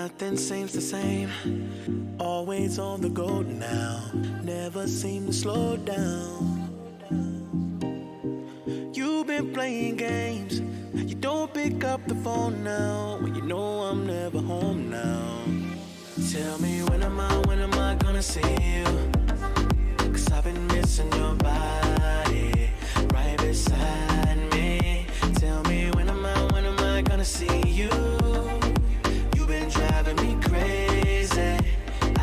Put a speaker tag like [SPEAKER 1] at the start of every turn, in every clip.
[SPEAKER 1] Nothing seems the same. Always on the go now. Never seem to slow down. You've been playing games. You don't pick up the phone now. When you know I'm never home now. Tell me when am I gonna see you? 'Cause I've been missing your body right beside me. Tell me when am I gonna see you? You've been driving me crazy.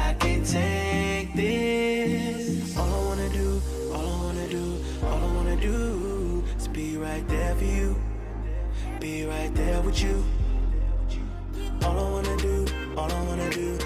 [SPEAKER 1] I can't take this. All I wanna do is be right there for you. Be right there with you. All I wanna do